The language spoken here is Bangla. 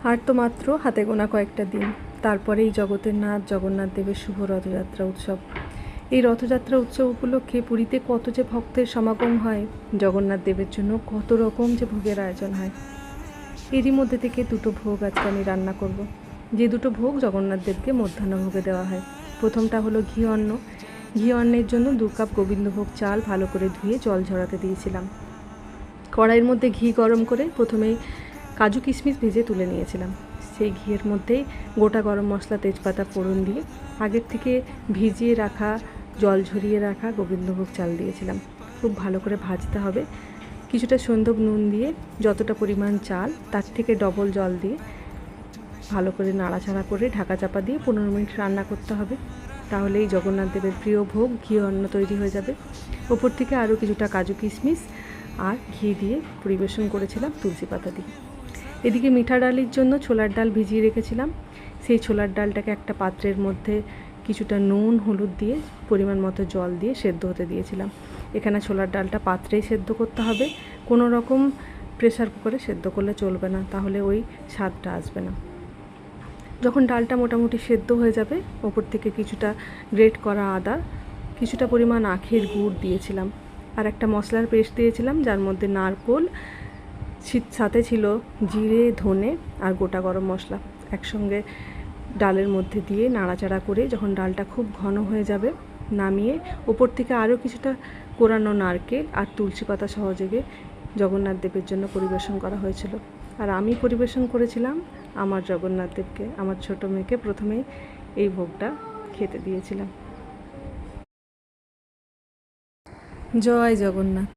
আর তো মাত্র হাতে গোনা কয়েকটা দিন, তারপরেই জগতের নাথ জগন্নাথ দেবের শুভ রথযাত্রা উৎসব। এই রথযাত্রা উৎসব উপলক্ষে পুরীতে কত যে ভক্তের সমাগম হয়, জগন্নাথ দেবের জন্য কত রকম যে ভোগের আয়োজন হয়। এরই মধ্যে থেকে দুটো ভোগ আজকে আমি রান্না করব। যে দুটো ভোগ জগন্নাথ দেবকে মধ্যাহ্ন ভোগে দেওয়া হয়। প্রথমটা হলো ঘি অন্ন। ঘি অন্নের জন্য 2 কাপ গোবিন্দভোগ চাল ভালো করে ধুয়ে জল ঝরাতে দিয়েছিলাম। কড়াইয়ের মধ্যে ঘি গরম করে প্রথমেই কাজু কিশমিশ ভেজে তুলে নিয়েছিলাম। সেই ঘিয়ের মধ্যেই গোটা গরম মশলা তেজপাতা ফোড়ন দিয়ে আগের থেকে ভিজিয়ে রাখা জল ঝরিয়ে রাখা গোবিন্দভোগ চাল দিয়েছিলাম। খুব ভালো করে ভাজতে হবে। কিছুটা সন্দক নুন দিয়ে যতটা পরিমাণ চাল তার থেকে ডবল জল দিয়ে ভালো করে নাড়াচাড়া করে ঢাকা চাপা দিয়ে 15 মিনিট রান্না করতে হবে। তাহলেই জগন্নাথ দেবের প্রিয় ভোগ ঘি অন্ন তৈরি হয়ে যাবে। ওপর থেকে আরও কিছুটা কাজু কিশমিশ আর ঘি দিয়ে পরিবেশন করেছিলাম তুলসী পাতা দিয়ে। এদিকে মিঠা ডালের জন্য ছোলার ডাল ভিজিয়ে রেখেছিলাম। সেই ছোলার ডালটাকে একটা পাত্রের মধ্যে কিছুটা নুন হলুদ দিয়ে পরিমাণ মতো জল দিয়ে সেদ্ধ হতে দিয়েছিলাম। এখানে ছোলার ডালটা পাত্রেই সেদ্ধ করতে হবে, কোনো রকম প্রেসার কুকারে সেদ্ধ করলে চলবে না, তাহলে ওই স্বাদটা আসবে না। যখন ডালটা মোটামুটি সেদ্ধ হয়ে যাবে, ওপর থেকে কিছুটা গ্রেট করা আদা, কিছুটা পরিমাণ আখের গুড় দিয়েছিলাম, আর একটা মশলার পেস্ট দিয়েছিলাম যার মধ্যে নারকোল, সাথে ছিল জিরে ধনে আর গোটা গরম মশলা। একসঙ্গে ডালের মধ্যে দিয়ে নাড়াচাড়া করে যখন ডালটা খুব ঘন হয়ে যাবে, নামিয়ে ওপর থেকে আরও কিছুটা কোরানো নারকেল আর তুলসী পাতা সহযোগে জগন্নাথ দেবের জন্য পরিবেশন করা হয়েছিল। আর আমি পরিবেশন করেছিলাম আমার জগন্নাথ দেবকে, আমার ছোটো মেয়েকে প্রথমেই এই ভোগটা খেতে দিয়েছিলাম। জয় জগন্নাথ।